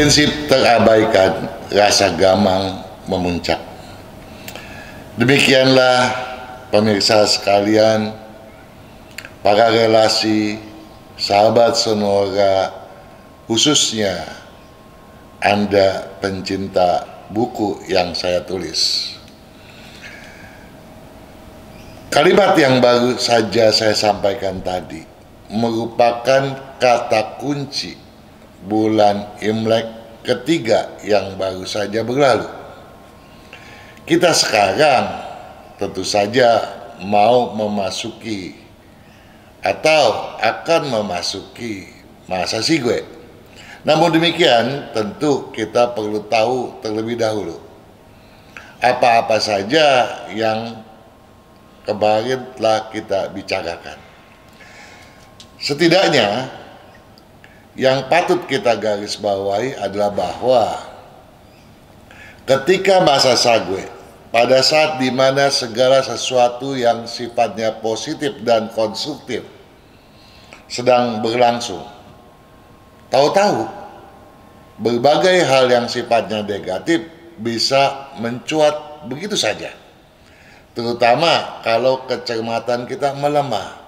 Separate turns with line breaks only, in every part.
prinsip terabaikan, rasa gamang memuncak. Demikianlah pemirsa sekalian, para relasi, sahabat Sonora, khususnya Anda pencinta buku yang saya tulis. Kalimat yang baru saja saya sampaikan tadi merupakan kata kunci bulan Imlek ketiga yang baru saja berlalu. Kita sekarang tentu saja mau memasuki atau akan memasuki masa Sigwe. Namun demikian tentu kita perlu tahu terlebih dahulu apa-apa saja yang kemarin telah kita bicarakan. Setidaknya yang patut kita garis bawahi adalah bahwa ketika masa Sagwe, pada saat dimana segala sesuatu yang sifatnya positif dan konstruktif sedang berlangsung, tahu-tahu berbagai hal yang sifatnya negatif bisa mencuat begitu saja. Terutama kalau kecermatan kita melemah,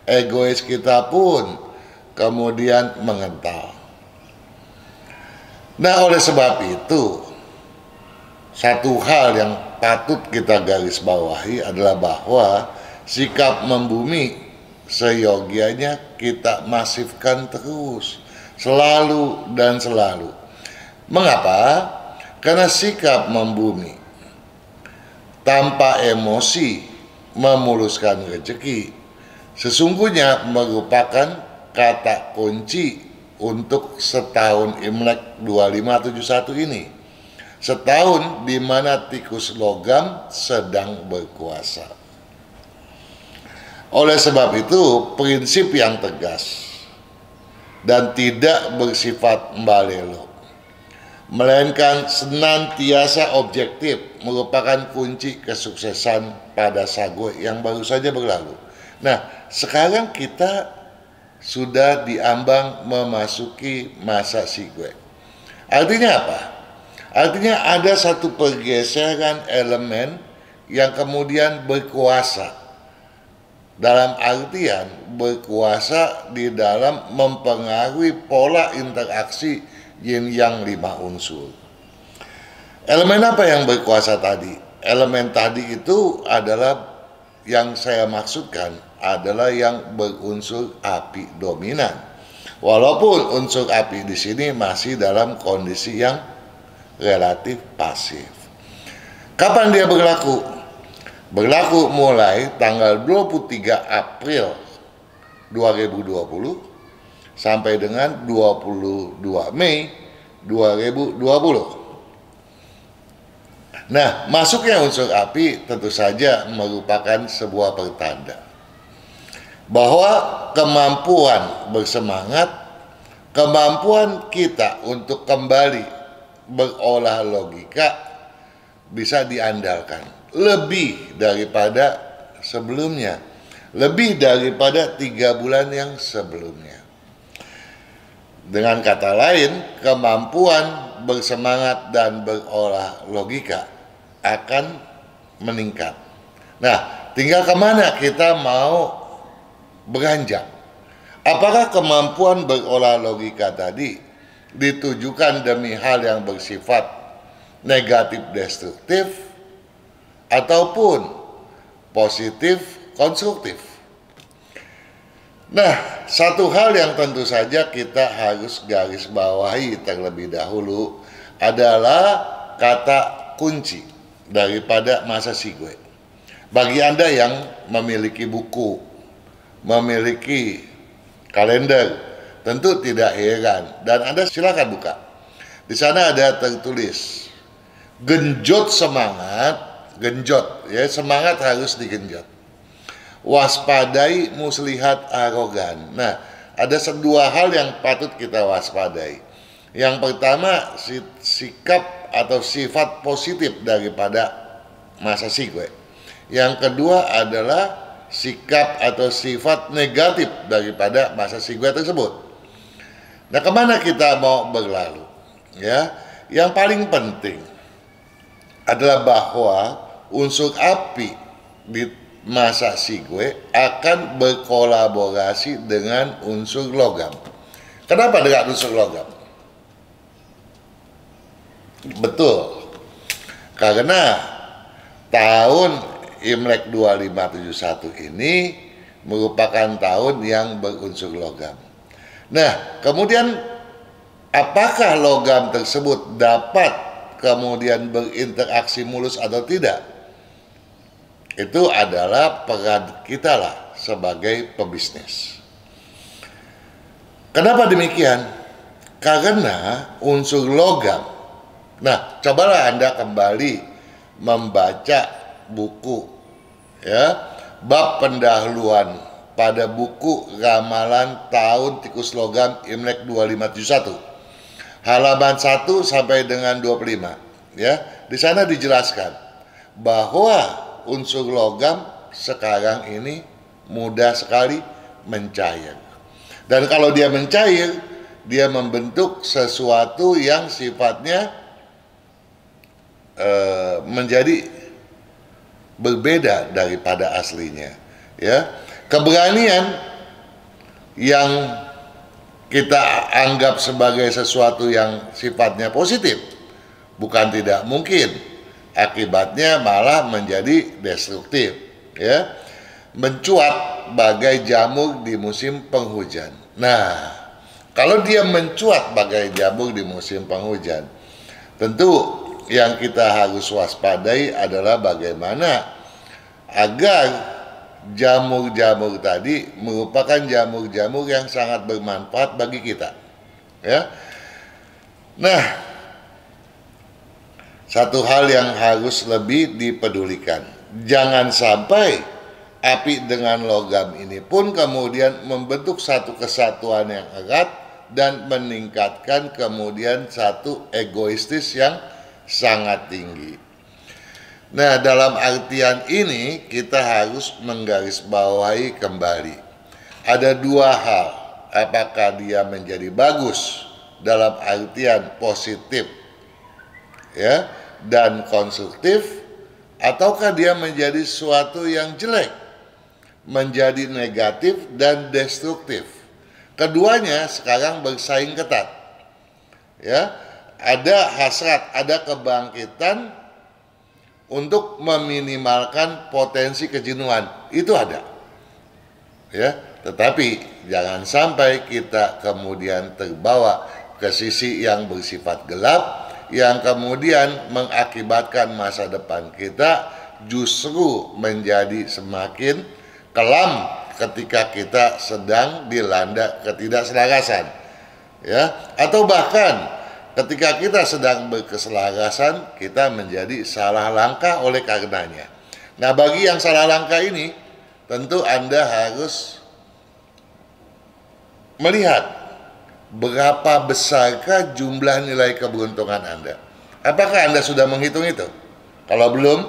egois kita pun kemudian mengental. Nah, oleh sebab itu, satu hal yang patut kita garis bawahi adalah bahwa sikap membumi seyogianya kita masifkan terus, selalu dan selalu. Mengapa? Karena sikap membumi tanpa emosi memuluskan rezeki sesungguhnya merupakan kata kunci untuk setahun Imlek 2571 ini. Setahun di mana tikus logam sedang berkuasa. Oleh sebab itu, prinsip yang tegas dan tidak bersifat mbalelo, melainkan senantiasa objektif merupakan kunci kesuksesan pada Sagwe yang baru saja berlalu. Nah, sekarang kita sudah diambang memasuki masa Sigwe. Artinya apa? Artinya ada satu pergeseran elemen yang kemudian berkuasa. Dalam artian berkuasa di dalam mempengaruhi pola interaksi yin yang 5 unsur. Elemen apa yang berkuasa tadi? Elemen tadi itu adalah yang saya maksudkan adalah yang berunsur api dominan. Walaupun unsur api di sini masih dalam kondisi yang relatif pasif. Kapan dia berlaku? Berlaku mulai tanggal 23 April 2020 sampai dengan 22 Mei 2020. Nah, masuknya unsur api tentu saja merupakan sebuah pertanda bahwa kemampuan bersemangat, kemampuan kita untuk kembali berolah logika bisa diandalkan lebih daripada sebelumnya, lebih daripada 3 bulan yang sebelumnya. Dengan kata lain, kemampuan bersemangat dan berolah logika akan meningkat. Nah, tinggal kemana kita mau beranjak. Apakah kemampuan berolah logika tadi ditujukan demi hal yang bersifat negatif destruktif ataupun positif konstruktif? Nah, satu hal yang tentu saja kita harus garis bawahi terlebih dahulu adalah kata kunci daripada masa Sigwe. Bagi Anda yang memiliki buku, memiliki kalender, tentu tidak heran, dan Anda silakan buka. Di sana ada tertulis genjot semangat, genjot ya, semangat harus digenjot. Waspadai muslihat arogan. Nah, ada dua hal yang patut kita waspadai. Yang pertama, sikap atau sifat positif daripada masa Sigwe. Yang kedua adalah sikap atau sifat negatif daripada masa Sigwe tersebut. Nah, kemana kita mau berlalu? ya. Yang paling penting adalah bahwa unsur api di masa Sigwe akan berkolaborasi dengan unsur logam. Kenapa dengan unsur logam? Betul, karena tahun Imlek 2571 ini merupakan tahun yang berunsur logam. Nah, kemudian apakah logam tersebut dapat kemudian berinteraksi mulus atau tidak? Itu adalah peran kita lah sebagai pebisnis. Kenapa demikian? Karena unsur logam. Nah, cobalah Anda kembali membaca buku, ya, bab pendahuluan pada buku Ramalan Tahun Tikus Logam Imlek 2571, halaman 1 sampai dengan 25, ya. Di sana dijelaskan bahwa unsur logam sekarang ini mudah sekali mencair. Dan kalau dia mencair, dia membentuk sesuatu yang sifatnya menjadi berbeda daripada aslinya, ya. Keberanian yang kita anggap sebagai sesuatu yang sifatnya positif bukan tidak mungkin, akibatnya malah menjadi destruktif, ya. Mencuat bagai jamur di musim penghujan. Nah, kalau dia mencuat bagai jamur di musim penghujan, tentu yang kita harus waspadai adalah bagaimana agar jamur-jamur tadi merupakan jamur-jamur yang sangat bermanfaat bagi kita, ya. Nah, satu hal yang harus lebih dipedulikan, jangan sampai api dengan logam ini pun kemudian membentuk satu kesatuan yang erat dan meningkatkan kemudian satu egoistis yang sangat tinggi. Nah, dalam artian ini kita harus menggarisbawahi kembali. Ada dua hal, apakah dia menjadi bagus dalam artian positif, ya, dan konstruktif, ataukah dia menjadi sesuatu yang jelek, menjadi negatif dan destruktif. Keduanya sekarang bersaing ketat, ya. Ada hasrat, ada kebangkitan untuk meminimalkan potensi kejenuhan, itu ada, ya. Tetapi jangan sampai kita kemudian terbawa ke sisi yang bersifat gelap, yang kemudian mengakibatkan masa depan kita justru menjadi semakin kelam ketika kita sedang dilanda ketidakselarasan, ya. Atau bahkan ketika kita sedang berkeselarasan, kita menjadi salah langkah oleh karenanya. Nah, bagi yang salah langkah ini, tentu Anda harus melihat berapa besarkah jumlah nilai keberuntungan Anda. Apakah Anda sudah menghitung itu? Kalau belum,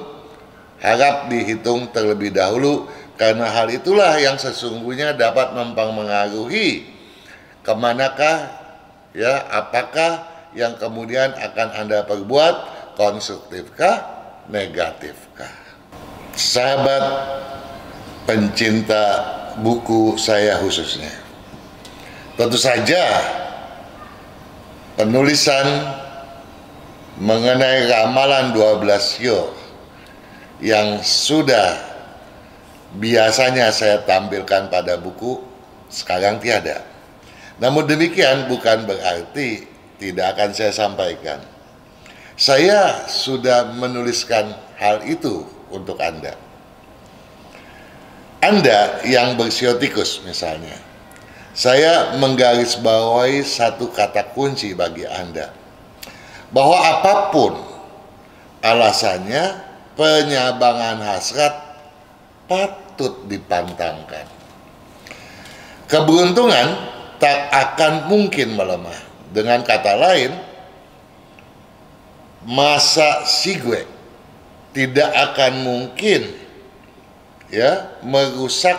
harap dihitung terlebih dahulu, karena hal itulah yang sesungguhnya dapat mempengaruhi kemanakah, ya, apakah yang kemudian akan Anda perbuat, konstruktifkah, negatifkah. Sahabat pencinta buku saya khususnya, tentu saja penulisan mengenai ramalan 12 sio yang sudah biasanya saya tampilkan pada buku sekarang tiada. Namun demikian bukan berarti tidak akan saya sampaikan. Saya sudah menuliskan hal itu untuk Anda. Anda yang bersio tikus misalnya, saya menggarisbawahi satu kata kunci bagi Anda, bahwa apapun alasannya, penyabangan hasrat patut dipantangkan. Keberuntungan tak akan mungkin melemah. Dengan kata lain, masa Sigwe tidak akan mungkin, ya, merusak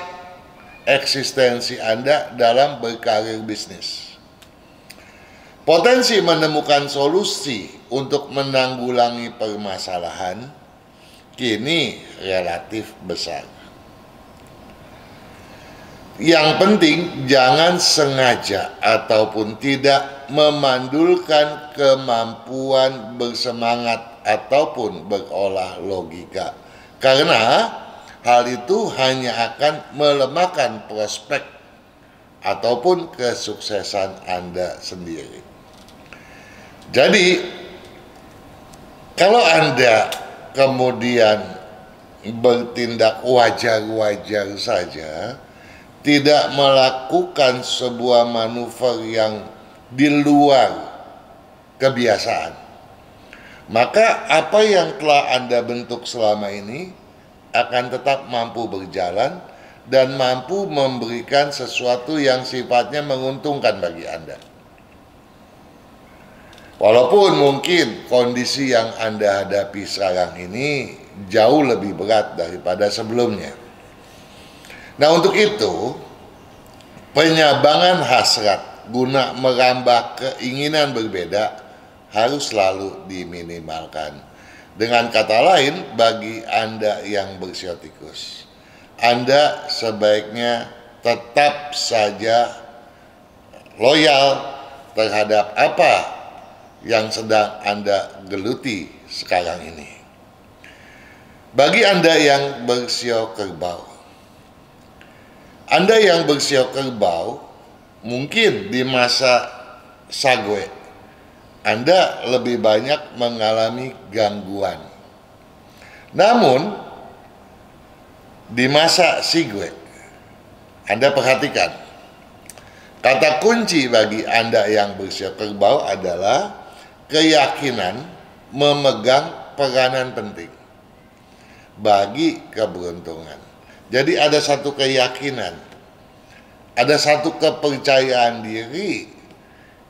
eksistensi Anda dalam berkarir bisnis. Potensi menemukan solusi untuk menanggulangi permasalahan kini relatif besar. Yang penting jangan sengaja ataupun tidak memandulkan kemampuan bersemangat ataupun berolah logika, karena hal itu hanya akan melemahkan prospek ataupun kesuksesan Anda sendiri. Jadi, kalau Anda kemudian bertindak wajar-wajar saja, tidak melakukan sebuah manuver yang di luar kebiasaan, maka apa yang telah Anda bentuk selama ini akan tetap mampu berjalan dan mampu memberikan sesuatu yang sifatnya menguntungkan bagi Anda. Walaupun mungkin kondisi yang Anda hadapi sekarang ini jauh lebih berat daripada sebelumnya. Nah, untuk itu, penyabangan hasrat guna merambah keinginan berbeda harus selalu diminimalkan. Dengan kata lain, bagi Anda yang bersiotikus, Anda sebaiknya tetap saja loyal terhadap apa yang sedang Anda geluti sekarang ini. Bagi Anda yang bersio kerbau, Anda yang bersio kerbau, mungkin di masa Sagwe, Anda lebih banyak mengalami gangguan. Namun, di masa Sigwe, Anda perhatikan, kata kunci bagi Anda yang bersio kerbau adalah keyakinan memegang peranan penting bagi keberuntungan. Jadi ada satu keyakinan, ada satu kepercayaan diri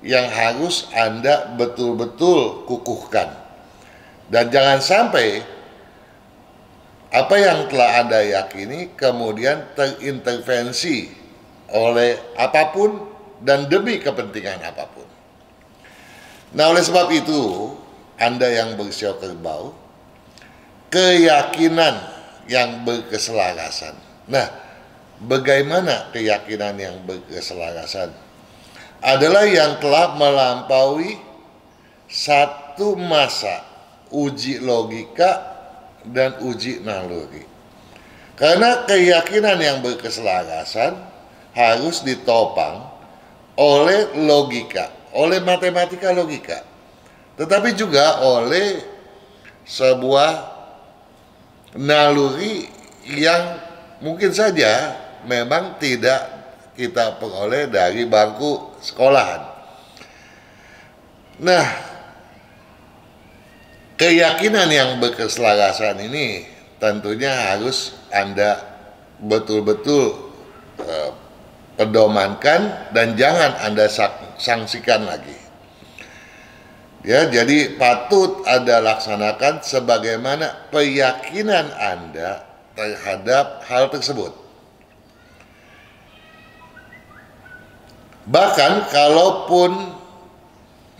yang harus Anda betul-betul kukuhkan. Dan jangan sampai apa yang telah Anda yakini kemudian terintervensi oleh apapun dan demi kepentingan apapun. Nah, oleh sebab itu, Anda yang bersio kerbau, keyakinan yang berkeselarasan. Nah, bagaimana keyakinan yang berkeselarasan? Adalah yang telah melampaui satu masa uji logika dan uji naluri. Karena keyakinan yang berkeselarasan harus ditopang oleh logika, oleh matematika logika, tetapi juga oleh sebuah naluri yang mungkin saja memang tidak kita peroleh dari bangku sekolahan. Nah, keyakinan yang berkeselarasan ini tentunya harus Anda betul-betul pedomankan dan jangan Anda sanksikan lagi. Ya, jadi patut Anda laksanakan sebagaimana keyakinan Anda terhadap hal tersebut. Bahkan kalaupun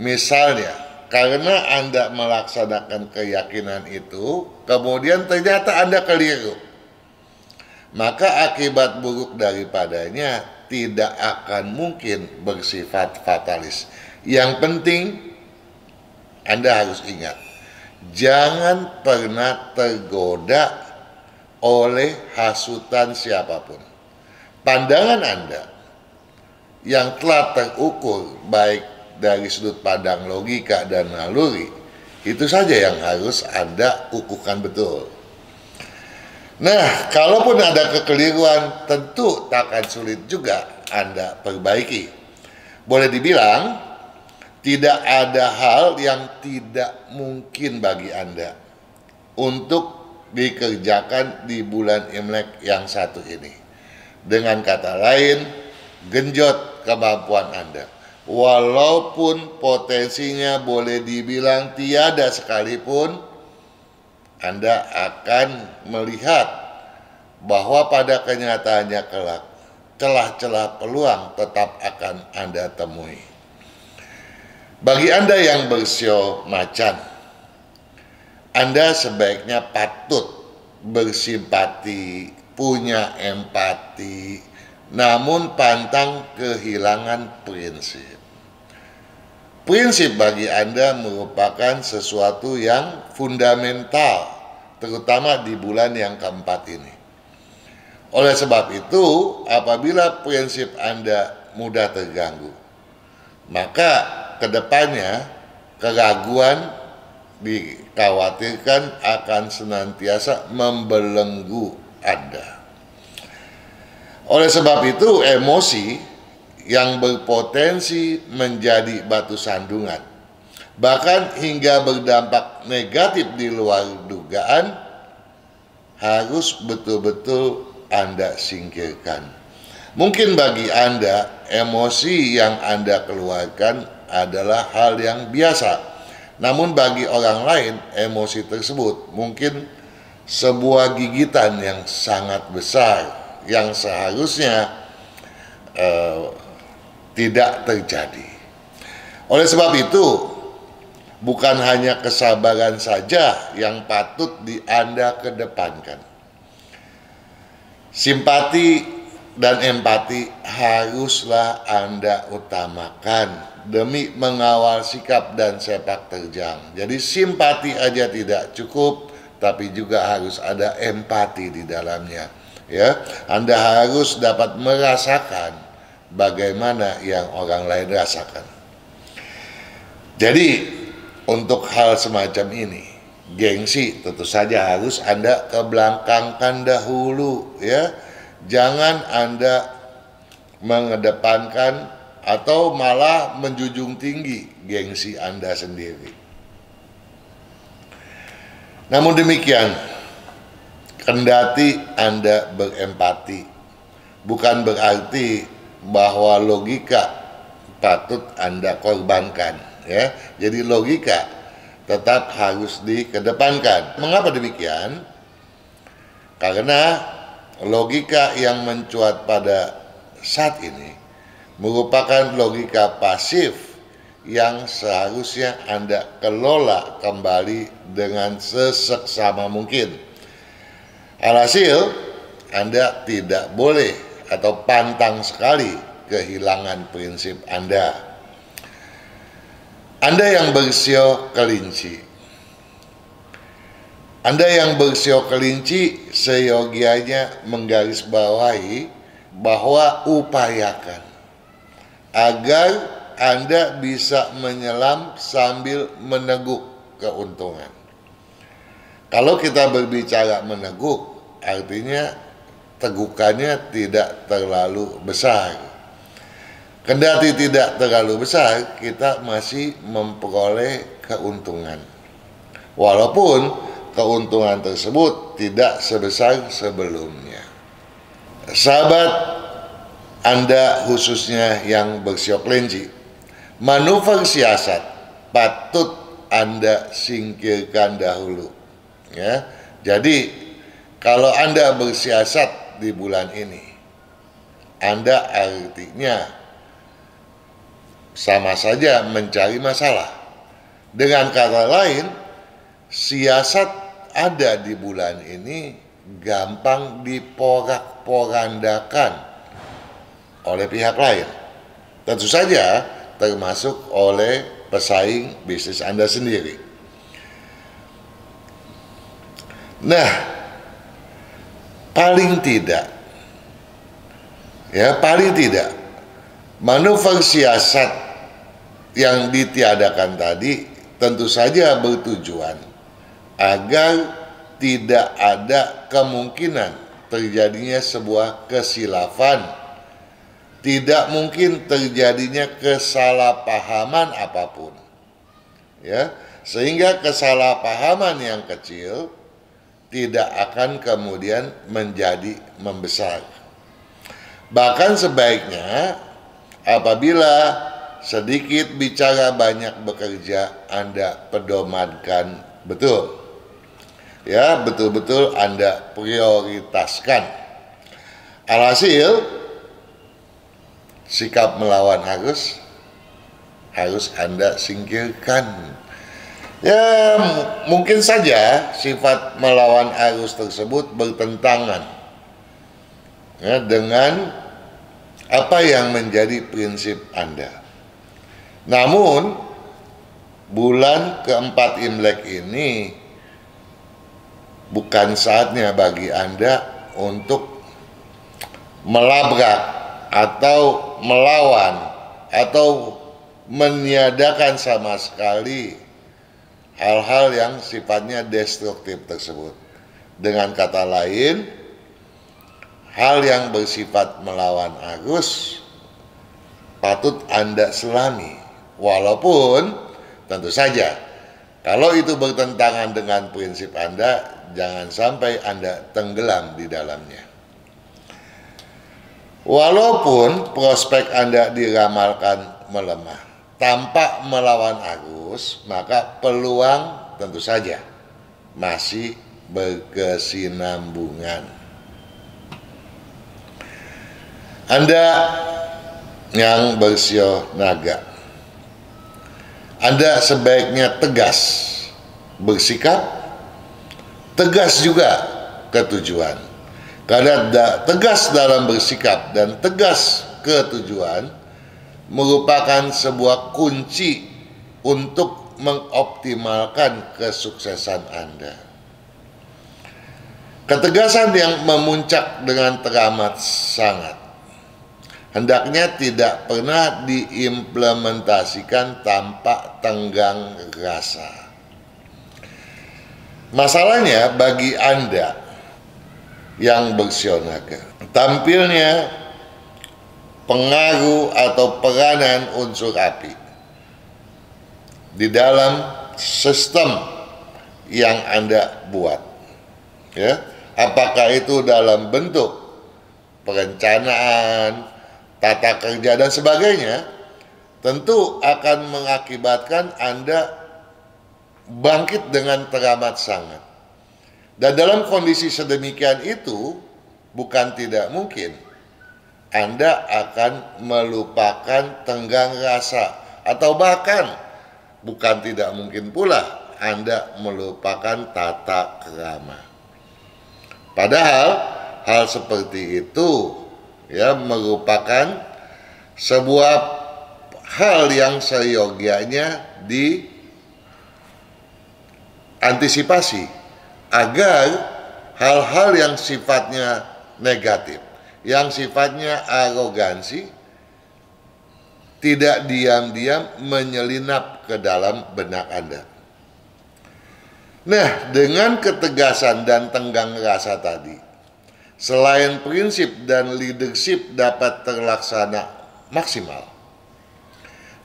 misalnya karena Anda melaksanakan keyakinan itu, kemudian ternyata Anda keliru, maka akibat buruk daripadanya tidak akan mungkin bersifat fatalis. Yang penting Anda harus ingat, jangan pernah tergoda oleh hasutan siapapun. Pandangan Anda yang telah terukur baik dari sudut pandang logika dan naluri, itu saja yang harus Anda kukuhkan betul. Nah, kalaupun ada kekeliruan, tentu tak akan sulit juga Anda perbaiki. Boleh dibilang, tidak ada hal yang tidak mungkin bagi Anda untuk dikerjakan di bulan Imlek yang satu ini. Dengan kata lain, genjot kemampuan Anda. Walaupun potensinya boleh dibilang tiada sekalipun, Anda akan melihat bahwa pada kenyataannya kelak celah-celah peluang tetap akan Anda temui. Bagi Anda yang bersio macan, Anda sebaiknya patut bersimpati, punya empati, namun pantang kehilangan prinsip. Prinsip bagi Anda merupakan sesuatu yang fundamental, terutama di bulan yang keempat ini. Oleh sebab itu, apabila prinsip Anda mudah terganggu, maka kedepannya keraguan dikhawatirkan akan senantiasa membelenggu Anda. Oleh sebab itu, emosi yang berpotensi menjadi batu sandungan, bahkan hingga berdampak negatif di luar dugaan, harus betul-betul Anda singkirkan. Mungkin bagi Anda, emosi yang Anda keluarkan adalah hal yang biasa. Namun bagi orang lain, emosi tersebut mungkin sebuah gigitan yang sangat besar, yang seharusnya tidak terjadi. Oleh sebab itu, bukan hanya kesabaran saja yang patut Anda kedepankan. Simpati dan empati haruslah Anda utamakan demi mengawal sikap dan sepak terjang. Jadi simpati aja tidak cukup, tapi juga harus ada empati di dalamnya. Ya, Anda harus dapat merasakan bagaimana yang orang lain rasakan. Jadi untuk hal semacam ini, gengsi tentu saja harus Anda kebelakangkan dahulu, ya. Jangan Anda mengedepankan atau malah menjunjung tinggi gengsi Anda sendiri. Namun demikian, kendati Anda berempati, bukan berarti bahwa logika patut Anda korbankan, ya. Jadi logika tetap harus dikedepankan. Mengapa demikian? Karena logika yang mencuat pada saat ini merupakan logika pasif yang seharusnya Anda kelola kembali dengan seseksama mungkin. Alhasil, Anda tidak boleh atau pantang sekali kehilangan prinsip Anda. Anda yang bersio kelinci, Anda yang bersio kelinci seyogianya menggarisbawahi bahwa upayakan agar Anda bisa menyelam sambil meneguk keuntungan. Kalau kita berbicara meneguk, artinya tegukannya tidak terlalu besar. Kendati tidak terlalu besar, kita masih memperoleh keuntungan. Walaupun keuntungan tersebut tidak sebesar sebelumnya. Sahabat Anda khususnya yang bersio kelinci, manuver siasat patut Anda singkirkan dahulu. Ya, jadi kalau Anda bersiasat di bulan ini, Anda artinya sama saja mencari masalah. Dengan kata lain, siasat ada di bulan ini gampang diporak-porandakan oleh pihak lain. Tentu saja termasuk oleh pesaing bisnis Anda sendiri. Nah, paling tidak, manuver siasat yang ditiadakan tadi tentu saja bertujuan agar tidak ada kemungkinan terjadinya sebuah kesilafan, tidak mungkin terjadinya kesalahpahaman apapun, ya, sehingga kesalahpahaman yang kecil tidak akan kemudian menjadi membesar. Bahkan sebaiknya apabila sedikit bicara banyak bekerja, Anda pedomankan betul. Ya, betul-betul Anda prioritaskan. Alhasil, sikap melawan arus harus Anda singkirkan. Ya, mungkin saja sifat melawan arus tersebut bertentangan ya, dengan apa yang menjadi prinsip Anda. Namun, bulan keempat Imlek ini bukan saatnya bagi Anda untuk melabrak atau melawan atau meniadakan sama sekali hal-hal yang sifatnya destruktif tersebut. Dengan kata lain, hal yang bersifat melawan arus patut Anda selami. Walaupun tentu saja kalau itu bertentangan dengan prinsip Anda, jangan sampai Anda tenggelam di dalamnya. Walaupun prospek Anda diramalkan melemah, tampak melawan arus, maka peluang tentu saja masih berkesinambungan. Anda yang bersio naga, Anda sebaiknya tegas bersikap, tegas juga ke tujuan. Karena tegas dalam bersikap dan tegas ke tujuan merupakan sebuah kunci untuk mengoptimalkan kesuksesan Anda. Ketegasan yang memuncak dengan teramat sangat hendaknya tidak pernah diimplementasikan tanpa tenggang rasa. Masalahnya bagi Anda yang bersio naga, tampilnya pengaruh atau peranan unsur api di dalam sistem yang Anda buat, ya, apakah itu dalam bentuk perencanaan, tata kerja dan sebagainya, tentu akan mengakibatkan Anda bangkit dengan teramat sangat. Dan dalam kondisi sedemikian itu, bukan tidak mungkin Anda akan melupakan tenggang rasa, atau bahkan bukan tidak mungkin pula Anda melupakan tata krama. Padahal hal seperti itu ya merupakan sebuah hal yang seyogianya diantisipasi agar hal-hal yang sifatnya negatif, yang sifatnya arogansi, tidak diam-diam menyelinap ke dalam benak Anda. Nah, dengan ketegasan dan tenggang rasa tadi, selain prinsip dan leadership dapat terlaksana maksimal,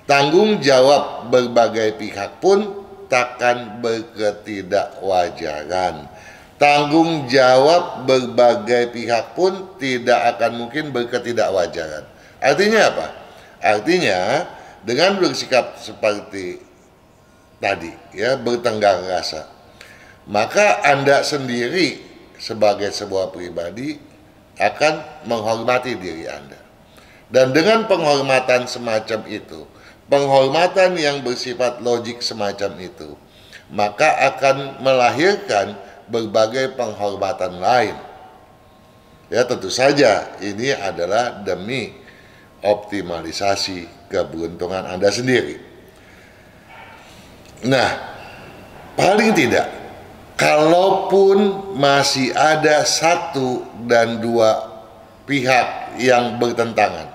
tanggung jawab berbagai pihak pun takkan berketidakwajaran. Tanggung jawab berbagai pihak pun tidak akan mungkin berketidakwajaran. Artinya apa? Artinya dengan bersikap seperti tadi, ya, bertenggang rasa, maka Anda sendiri sebagai sebuah pribadi akan menghormati diri Anda. Dan dengan penghormatan semacam itu, penghormatan yang bersifat logik semacam itu, maka akan melahirkan berbagai penghormatan lain. Ya, tentu saja ini adalah demi optimalisasi keberuntungan Anda sendiri. Nah, paling tidak, kalaupun masih ada satu dan dua pihak yang bertentangan,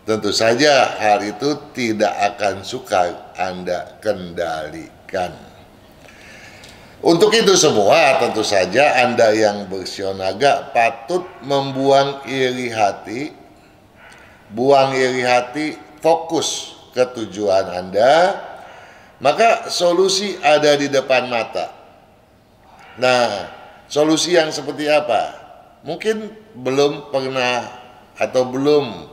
tentu saja hal itu tidak akan sukar Anda kendalikan. Untuk itu semua, tentu saja Anda yang bersio naga patut membuang iri hati, buang iri hati, fokus ke tujuan Anda, maka solusi ada di depan mata. Nah, solusi yang seperti apa? Mungkin belum pernah atau belum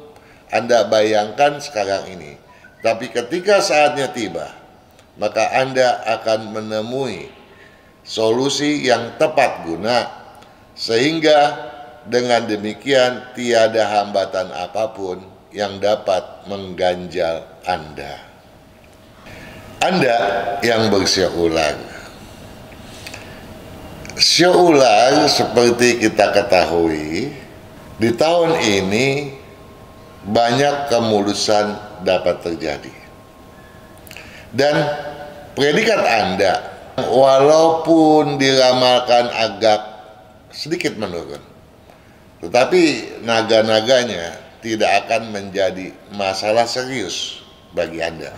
Anda bayangkan sekarang ini. Tapi ketika saatnya tiba, maka Anda akan menemui solusi yang tepat guna, sehingga dengan demikian tiada hambatan apapun yang dapat mengganjal Anda. Anda yang bersio ulang. Sio ulang seperti kita ketahui, di tahun ini banyak kemulusan dapat terjadi. Dan predikat Anda, walaupun diramalkan agak sedikit menurun, tetapi naga-naganya tidak akan menjadi masalah serius bagi Anda.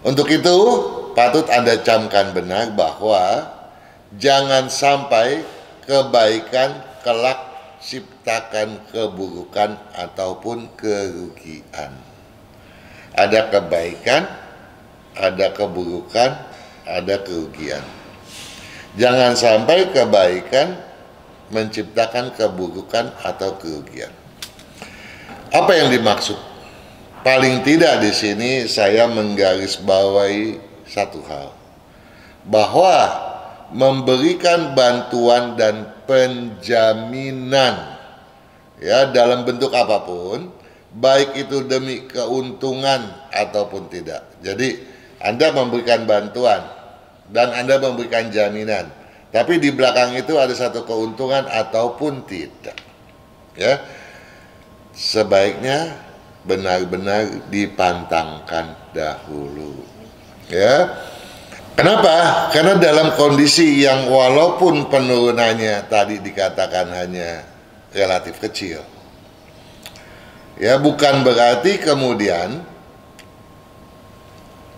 Untuk itu, patut Anda camkan benar bahwa jangan sampai kebaikan kelak ciptakan keburukan ataupun kerugian. Ada kebaikan, ada keburukan, ada kerugian. Jangan sampai kebaikan menciptakan keburukan atau kerugian. Apa yang dimaksud? Paling tidak di sini saya menggarisbawahi satu hal, bahwa memberikan bantuan dan penjaminan ya dalam bentuk apapun, baik itu demi keuntungan ataupun tidak. Jadi Anda memberikan bantuan dan Anda memberikan jaminan, tapi di belakang itu ada satu keuntungan ataupun tidak. Ya, sebaiknya benar-benar dipantangkan dahulu. Ya. Kenapa? Karena dalam kondisi yang walaupun penurunannya tadi dikatakan hanya relatif kecil, ya bukan berarti kemudian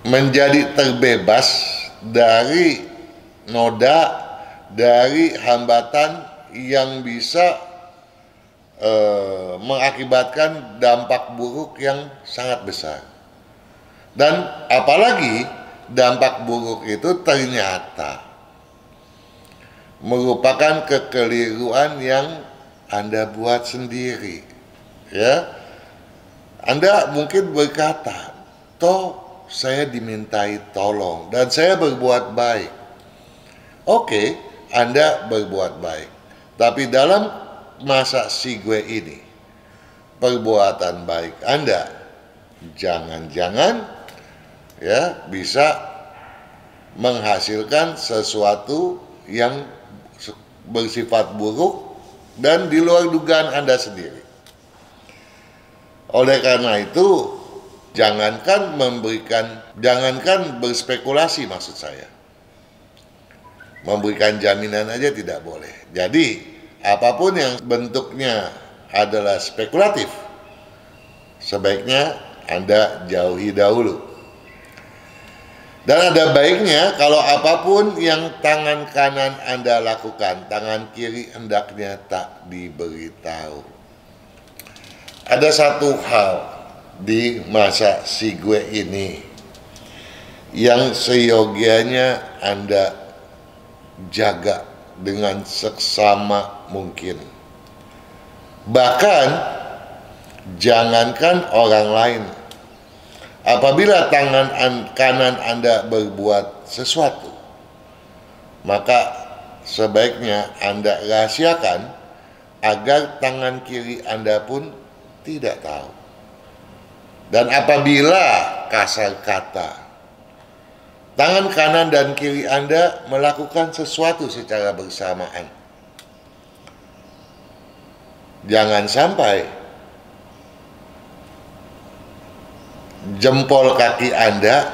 menjadi terbebas dari noda, dari hambatan yang bisa mengakibatkan dampak buruk yang sangat besar. Dan apalagi dampak buruk itu ternyata merupakan kekeliruan yang Anda buat sendiri. Ya, Anda mungkin berkata, toh saya dimintai tolong dan saya berbuat baik. Oke, Anda berbuat baik, tapi dalam masa Sigwe ini, perbuatan baik Anda jangan-jangan ya bisa menghasilkan sesuatu yang bersifat buruk dan di luar dugaan Anda sendiri. Oleh karena itu, jangankan berspekulasi, maksud saya, memberikan jaminan aja tidak boleh. Jadi apapun yang bentuknya adalah spekulatif, sebaiknya Anda jauhi dahulu. Dan ada baiknya kalau apapun yang tangan kanan Anda lakukan, tangan kiri hendaknya tak diberitahu. Ada satu hal di masa Sigwe ini yang seyogianya Anda jaga dengan seksama mungkin. Bahkan jangankan orang lain, apabila tangan kanan Anda berbuat sesuatu, maka sebaiknya Anda rahasiakan agar tangan kiri Anda pun tidak tahu. Dan apabila kasar kata tangan kanan dan kiri Anda melakukan sesuatu secara bersamaan, jangan sampai jempol kaki Anda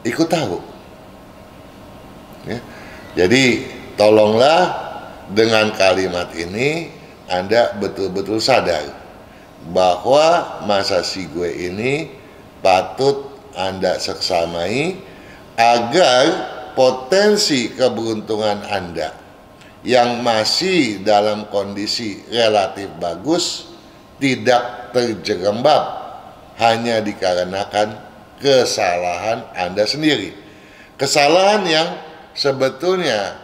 ikut tahu. Ya. Jadi tolonglah dengan kalimat ini Anda betul-betul sadar bahwa masa Sigwe ini patut Anda seksamai agar potensi keberuntungan Anda yang masih dalam kondisi relatif bagus tidak terjerembab hanya dikarenakan kesalahan Anda sendiri. Kesalahan yang sebetulnya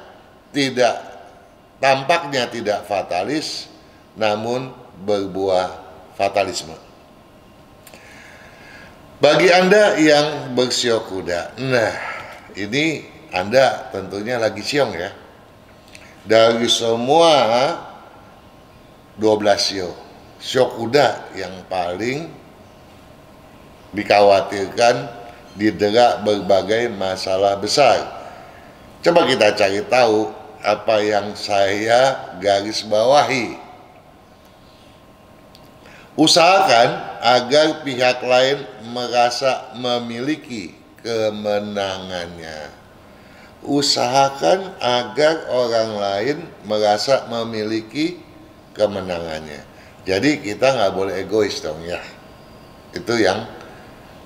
tampaknya tidak fatalis, namun berbuah fatalisme. Bagi Anda yang bersio kuda, nah ini Anda tentunya lagi siong ya. Dari semua 12 sio kuda yang paling dikhawatirkan didera berbagai masalah besar. Coba kita cari tahu apa yang saya garis bawahi. Usahakan agar pihak lain merasa memiliki kemenangannya. Usahakan agar orang lain merasa memiliki kemenangannya. Jadi kita nggak boleh egois dong ya. Itu yang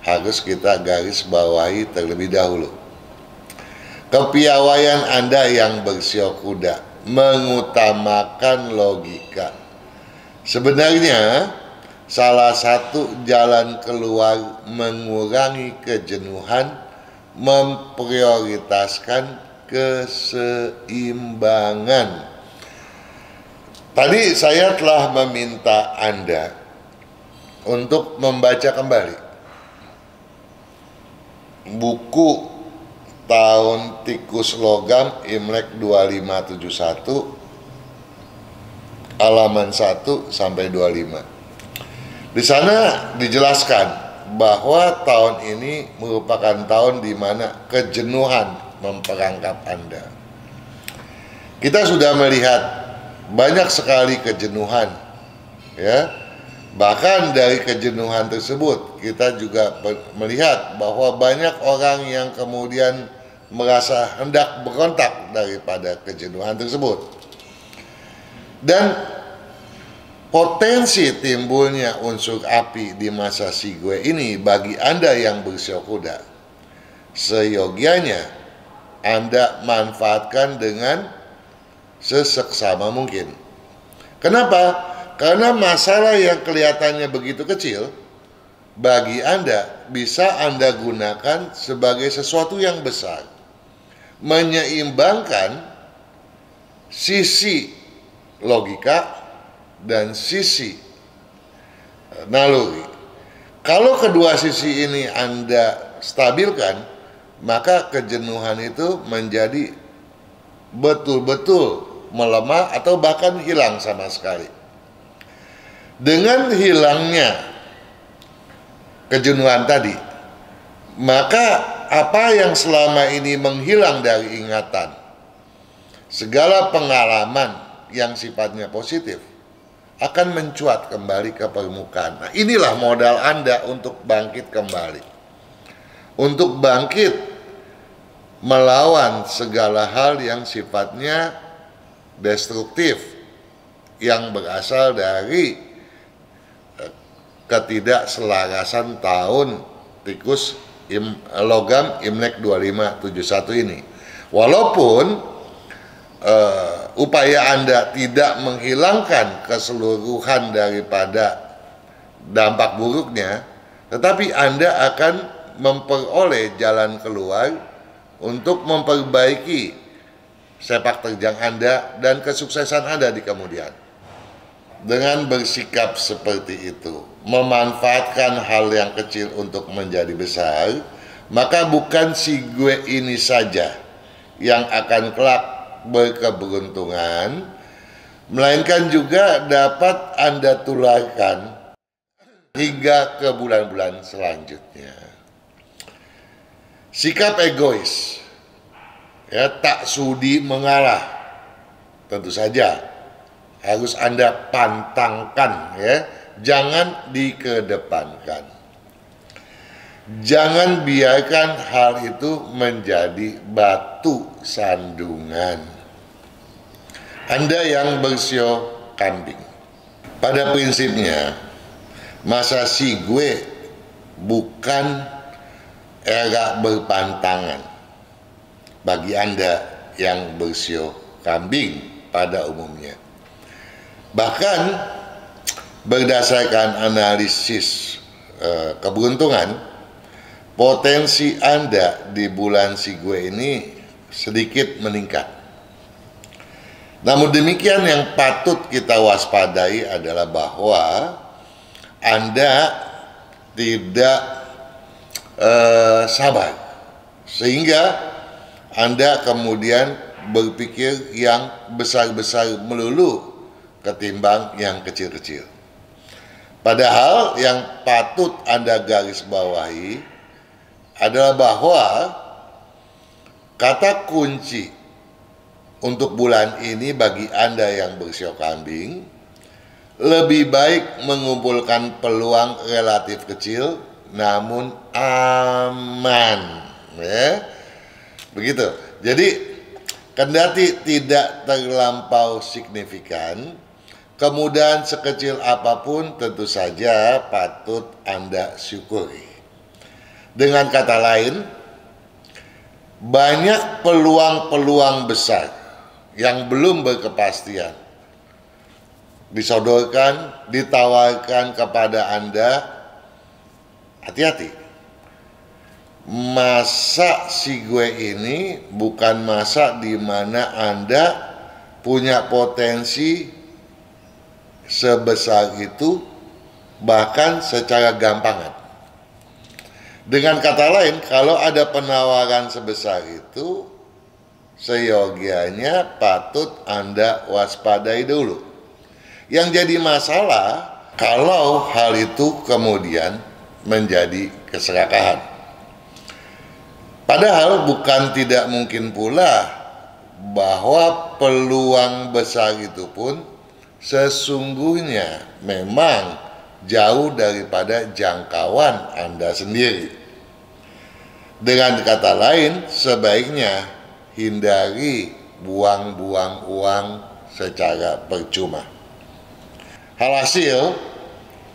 harus kita garis bawahi terlebih dahulu. Kepiawaian Anda yang bersio kuda mengutamakan logika. Sebenarnya salah satu jalan keluar mengurangi kejenuhan memprioritaskan keseimbangan. Tadi saya telah meminta Anda untuk membaca kembali buku Tahun Tikus Logam Imlek 2571 halaman 1 sampai 25. Di sana dijelaskan bahwa tahun ini merupakan tahun di mana kejenuhan memperangkap Anda. Kita sudah melihat banyak sekali kejenuhan, ya. Bahkan dari kejenuhan tersebut kita juga melihat bahwa banyak orang yang kemudian merasa hendak berontak daripada kejenuhan tersebut. Dan potensi timbulnya unsur api di masa Sigwe ini bagi Anda yang bersio kuda, seyogianya Anda manfaatkan dengan seseksama mungkin. Kenapa? Karena masalah yang kelihatannya begitu kecil bagi Anda bisa Anda gunakan sebagai sesuatu yang besar, menyeimbangkan sisi logika dan sisi naluri. Kalau kedua sisi ini Anda stabilkan, maka kejenuhan itu menjadi betul-betul melemah atau bahkan hilang sama sekali. Dengan hilangnya kejenuhan tadi, maka apa yang selama ini menghilang dari ingatan, segala pengalaman yang sifatnya positif akan mencuat kembali ke permukaan. Nah, inilah modal Anda untuk bangkit kembali, untuk bangkit melawan segala hal yang sifatnya destruktif, yang berasal dari ketidakselarasan tahun tikus logam Imlek 2571 ini. Walaupun upaya Anda tidak menghilangkan keseluruhan daripada dampak buruknya, tetapi Anda akan memperoleh jalan keluar untuk memperbaiki sepak terjang Anda dan kesuksesan Anda di kemudian. Dengan bersikap seperti itu, memanfaatkan hal yang kecil untuk menjadi besar, maka bukan Sigwe ini saja yang akan kelak berkeberuntungan, melainkan juga dapat Anda tularkan hingga ke bulan-bulan selanjutnya. Sikap egois, ya, tak sudi mengalah, tentu saja harus Anda pantangkan, ya. Jangan dikedepankan. Jangan biarkan hal itu menjadi batu sandungan. Anda yang bersio kambing, pada prinsipnya masa Sigwe bukan era berpantangan bagi Anda yang bersio kambing pada umumnya. Bahkan berdasarkan analisis keberuntungan, potensi Anda di bulan Sigwe ini sedikit meningkat. Namun demikian, yang patut kita waspadai adalah bahwa Anda tidak sabar, sehingga Anda kemudian berpikir yang besar-besar melulu ketimbang yang kecil-kecil. Padahal yang patut Anda garis bawahi adalah bahwa kata kunci untuk bulan ini bagi Anda yang bersio kambing, lebih baik mengumpulkan peluang relatif kecil namun aman, ya. Begitu. Jadi kendati tidak terlampau signifikan, kemudahan sekecil apapun tentu saja patut Anda syukuri. Dengan kata lain, banyak peluang-peluang besar yang belum berkepastian disodorkan, ditawarkan kepada Anda. Hati-hati. Masa si gue ini bukan masa di mana Anda punya potensi sebesar itu, bahkan secara gampangan. Dengan kata lain, kalau ada penawaran sebesar itu, seyogianya patut Anda waspadai dulu. Yang jadi masalah kalau hal itu kemudian menjadi keserakahan. Padahal bukan tidak mungkin pula bahwa peluang besar itu pun sesungguhnya memang jauh daripada jangkauan Anda sendiri. Dengan kata lain, sebaiknya hindari buang-buang uang secara percuma. Alhasil,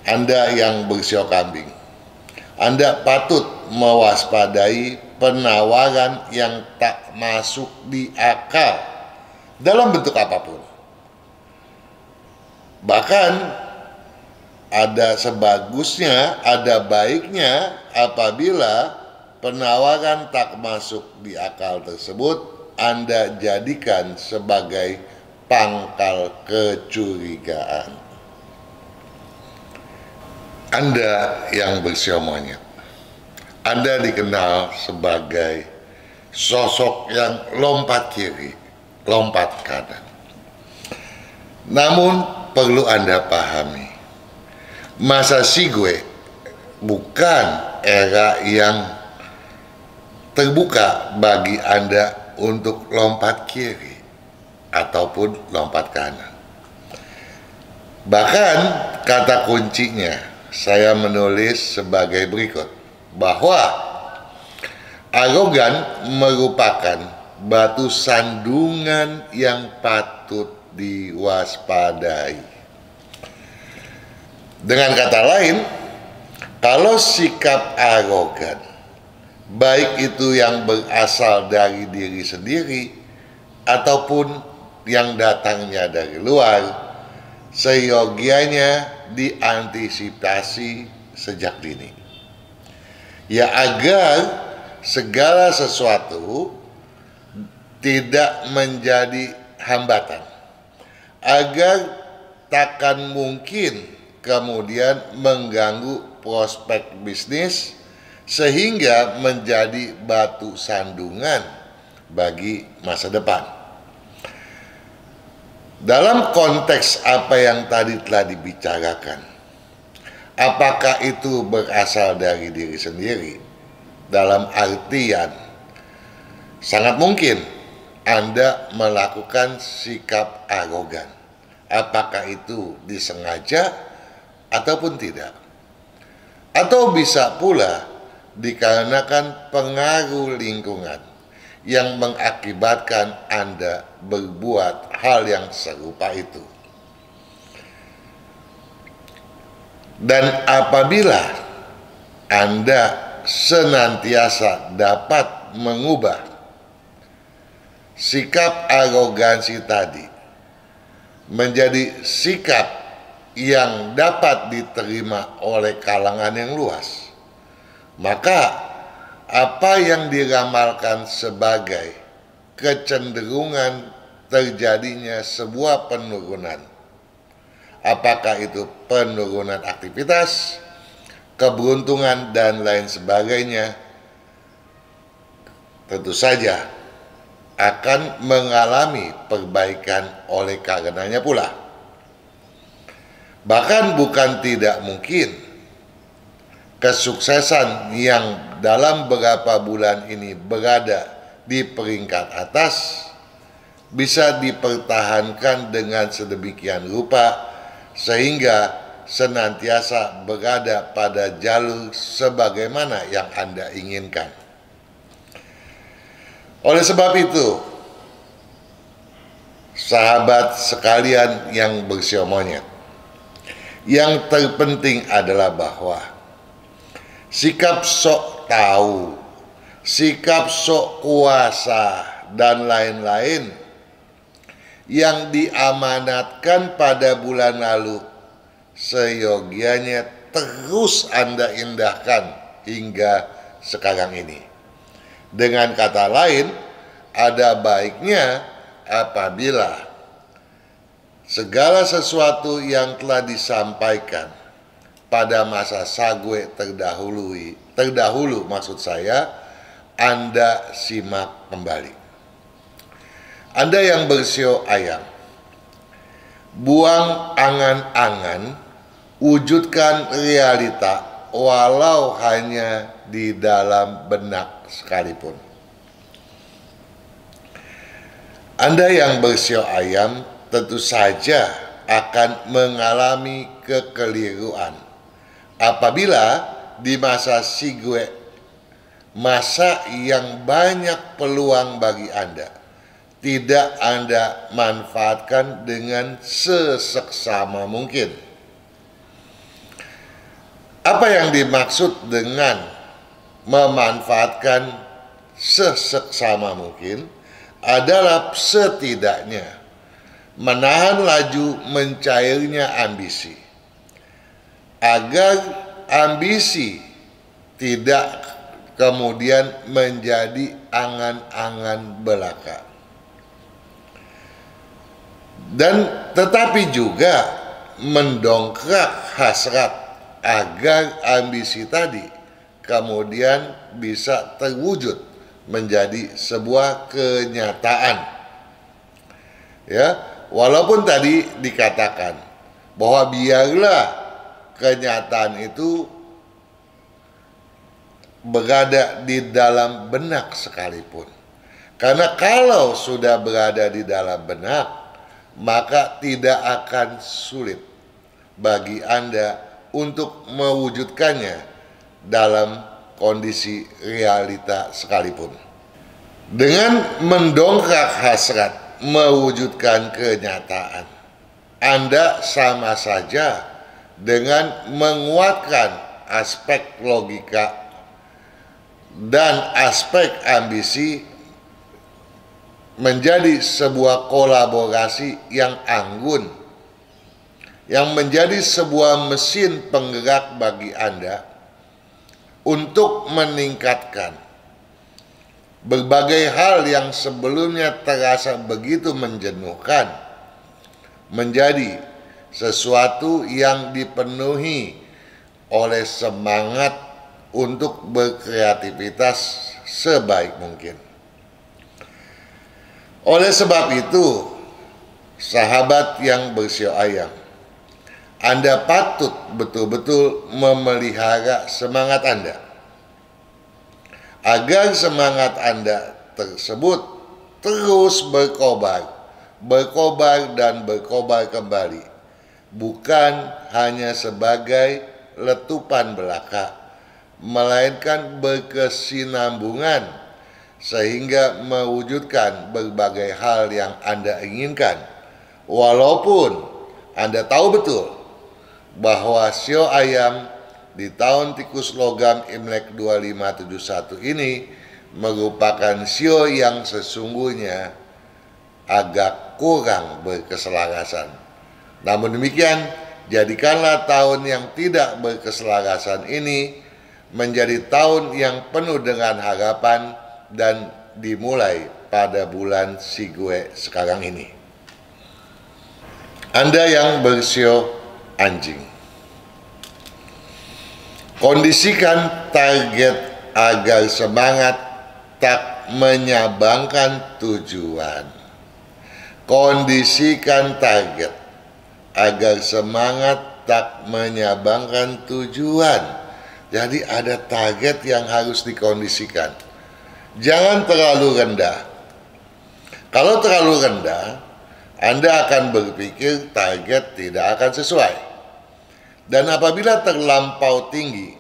Anda yang bersio kambing, Anda patut mewaspadai penawaran yang tak masuk di akal dalam bentuk apapun. Bahkan ada sebagusnya, ada baiknya apabila penawaran tak masuk di akal tersebut Anda jadikan sebagai pangkal kecurigaan. Anda yang bersio monyet, Anda dikenal sebagai sosok yang lompat kiri, lompat kanan. Namun perlu Anda pahami, masa Sigwe bukan era yang terbuka bagi Anda untuk lompat kiri ataupun lompat kanan. Bahkan kata kuncinya saya menulis sebagai berikut, bahwa arogan merupakan batu sandungan yang patut diwaspadai. Dengan kata lain, kalau sikap arogan, baik itu yang berasal dari diri sendiri ataupun yang datangnya dari luar, seyogianya diantisipasi sejak dini. Ya, agar segala sesuatu tidak menjadi hambatan, agar takkan mungkin kemudian mengganggu prospek bisnis sehingga menjadi batu sandungan bagi masa depan. Dalam konteks apa yang tadi telah dibicarakan, apakah itu berasal dari diri sendiri? Dalam artian, sangat mungkin Anda melakukan sikap arogan. Apakah itu disengaja ataupun tidak? Atau bisa pula dikarenakan pengaruh lingkungan yang mengakibatkan Anda berbuat hal yang serupa itu. Dan apabila Anda senantiasa dapat mengubah sikap arogansi tadi menjadi sikap yang dapat diterima oleh kalangan yang luas, maka apa yang diramalkan sebagai kecenderungan terjadinya sebuah penurunan, apakah itu penurunan aktivitas, keberuntungan, dan lain sebagainya, tentu saja akan mengalami perbaikan oleh karenanya pula. Bahkan bukan tidak mungkin kesuksesan yang dalam beberapa bulan ini berada di peringkat atas bisa dipertahankan dengan sedemikian rupa sehingga senantiasa berada pada jalur sebagaimana yang Anda inginkan. Oleh sebab itu, sahabat sekalian yang bersio monyet, yang terpenting adalah bahwa sikap sok tahu, sikap sok kuasa, dan lain-lain yang diamanatkan pada bulan lalu seyogianya terus Anda indahkan hingga sekarang ini. Dengan kata lain, ada baiknya apabila segala sesuatu yang telah disampaikan pada masa sagwe terdahulu maksud saya, Anda simak kembali. Anda yang bersio ayam, buang angan-angan, wujudkan realita walau hanya di dalam benak sekalipun. Anda yang bersio ayam tentu saja akan mengalami kekeliruan apabila di masa sigwe, masa yang banyak peluang bagi Anda, tidak Anda manfaatkan dengan seseksama mungkin. Apa yang dimaksud dengan memanfaatkan seseksama mungkin adalah setidaknya menahan laju mencairnya ambisi, agar ambisi tidak kemudian menjadi angan-angan belaka. Dan tetapi juga mendongkrak hasrat agar ambisi tadi kemudian bisa terwujud menjadi sebuah kenyataan. Ya, walaupun tadi dikatakan bahwa biarlah kenyataan itu berada di dalam benak sekalipun. Karena kalau sudah berada di dalam benak, maka tidak akan sulit bagi Anda untuk mewujudkannya dalam kondisi realita sekalipun. Dengan mendongkrak hasrat mewujudkan kenyataan, Anda sama saja dengan menguatkan aspek logika dan aspek ambisi menjadi sebuah kolaborasi yang anggun, yang menjadi sebuah mesin penggerak bagi Anda untuk meningkatkan berbagai hal yang sebelumnya terasa begitu menjenuhkan menjadi sesuatu yang dipenuhi oleh semangat untuk berkreativitas sebaik mungkin. Oleh sebab itu, sahabat yang bersio ayam, Anda patut betul-betul memelihara semangat Anda, agar semangat Anda tersebut terus berkobar dan berkobar kembali, bukan hanya sebagai letupan belaka, melainkan berkesinambungan sehingga mewujudkan berbagai hal yang Anda inginkan. Walaupun Anda tahu betul bahwa sio ayam di tahun tikus logam Imlek 2571 ini merupakan sio yang sesungguhnya agak kurang berkeselarasan. Namun demikian, jadikanlah tahun yang tidak berkeselarasan ini menjadi tahun yang penuh dengan harapan dan dimulai pada bulan Sigwe sekarang ini. Anda yang bersio anjing, kondisikan target agar semangat tak menyabangkan tujuan. Kondisikan target agar semangat tak menyabangkan tujuan, Jadi ada target yang harus dikondisikan. Jangan terlalu rendah. Kalau terlalu rendah, Anda akan berpikir target tidak akan sesuai. Dan apabila terlampau tinggi,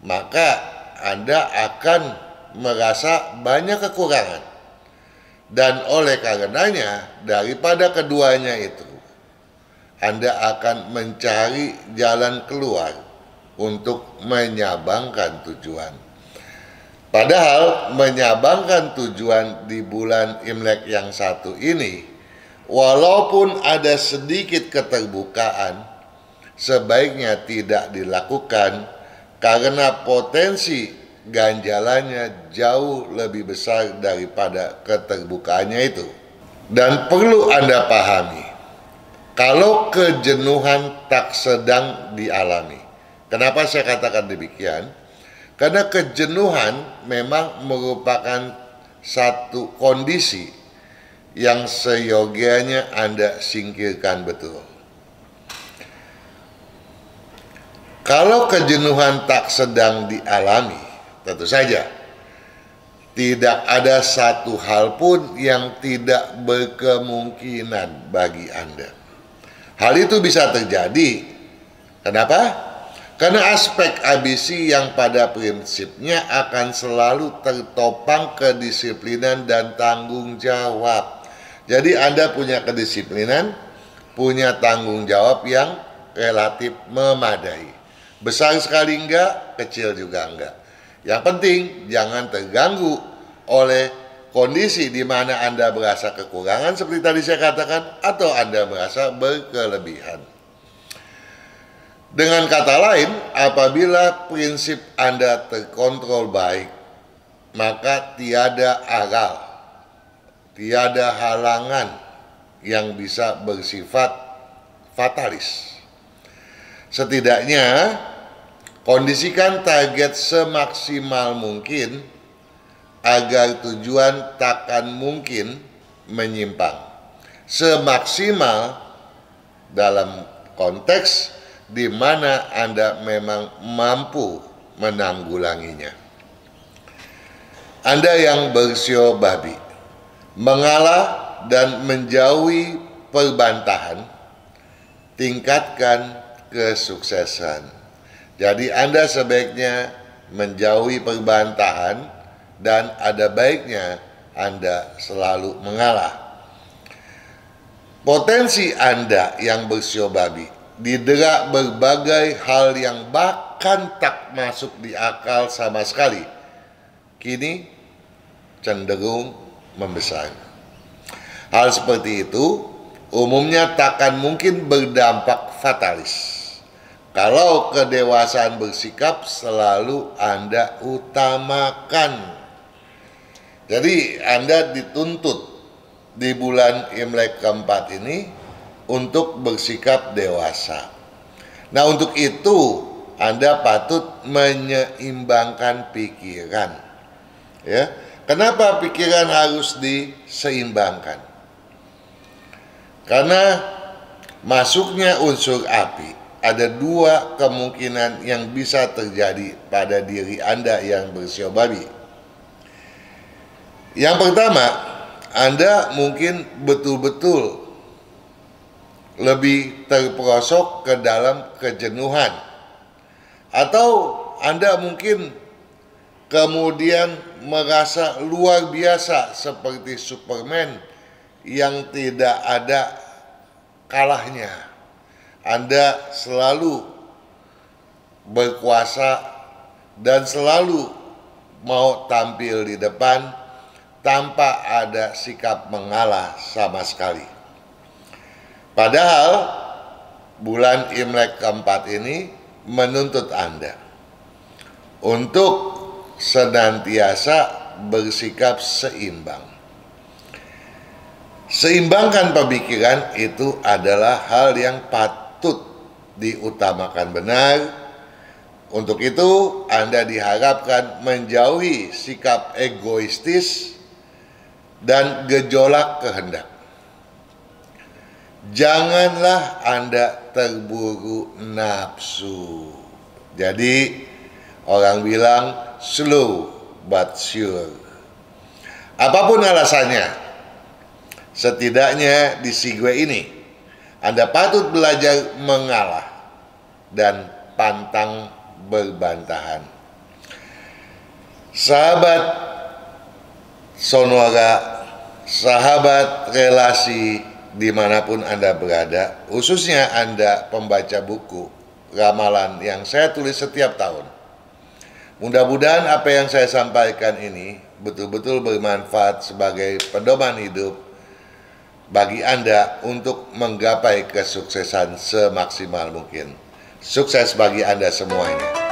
maka Anda akan merasa banyak kekurangan. Dan oleh karenanya, daripada keduanya itu, Anda akan mencari jalan keluar untuk menyabangkan tujuan. Padahal menyabangkan tujuan di bulan Imlek yang satu ini, walaupun ada sedikit keterbukaan, sebaiknya tidak dilakukan karena potensi ganjalannya jauh lebih besar daripada keterbukaannya itu. Dan perlu Anda pahami, kalau kejenuhan tak sedang dialami. Kenapa saya katakan demikian? Karena kejenuhan memang merupakan satu kondisi yang seyogianya Anda singkirkan betul. Kalau kejenuhan tak sedang dialami, tentu saja tidak ada satu hal pun yang tidak berkemungkinan bagi Anda. Hal itu bisa terjadi. Kenapa? Karena aspek ABC yang pada prinsipnya akan selalu tertopang kedisiplinan dan tanggung jawab. Jadi Anda punya kedisiplinan, punya tanggung jawab yang relatif memadai. Besar sekali enggak, kecil juga enggak. Yang penting jangan terganggu oleh kondisi di mana Anda merasa kekurangan seperti tadi saya katakan, atau Anda merasa berkelebihan. Dengan kata lain, apabila prinsip Anda terkontrol baik, maka tiada aral, tiada halangan yang bisa bersifat fatalis. Setidaknya, kondisikan target semaksimal mungkin agar tujuan takkan mungkin menyimpang. Semaksimal dalam konteks di mana Anda memang mampu menanggulanginya. Anda yang bersio babi, mengalah dan menjauhi perbantahan, tingkatkan kesuksesan. Jadi Anda sebaiknya menjauhi perbantahan dan ada baiknya Anda selalu mengalah. Potensi Anda yang bersio babi didera berbagai hal yang bahkan tak masuk di akal sama sekali, kini cenderung membesar. Hal seperti itu umumnya takkan mungkin berdampak fatalis kalau kedewasaan bersikap selalu Anda utamakan. Jadi Anda dituntut di bulan Imlek keempat ini untuk bersikap dewasa. Nah, untuk itu Anda patut menyeimbangkan pikiran. Ya, kenapa pikiran harus diseimbangkan? Karena masuknya unsur api, ada dua kemungkinan yang bisa terjadi pada diri Anda yang bersio babi. Yang pertama, Anda mungkin betul-betul lebih terperosok ke dalam kejenuhan, atau Anda mungkin kemudian merasa luar biasa seperti Superman yang tidak ada kalahnya. Anda selalu berkuasa dan selalu mau tampil di depan tanpa ada sikap mengalah sama sekali. Padahal bulan Imlek keempat ini menuntut Anda untuk senantiasa bersikap seimbang. Seimbangkan pemikiran itu adalah hal yang patut diutamakan benar. Untuk itu Anda diharapkan menjauhi sikap egoistis dan gejolak kehendak. Janganlah Anda terburu nafsu. Jadi Orang bilang slow but sure. Apapun alasannya, setidaknya di Sigwe ini Anda patut belajar mengalah dan pantang berbantahan. Sahabat Sonora, sahabat relasi dimanapun Anda berada, khususnya Anda pembaca buku ramalan yang saya tulis setiap tahun. Mudah-mudahan apa yang saya sampaikan ini betul-betul bermanfaat sebagai pedoman hidup bagi Anda untuk menggapai kesuksesan semaksimal mungkin. Sukses bagi Anda semuanya.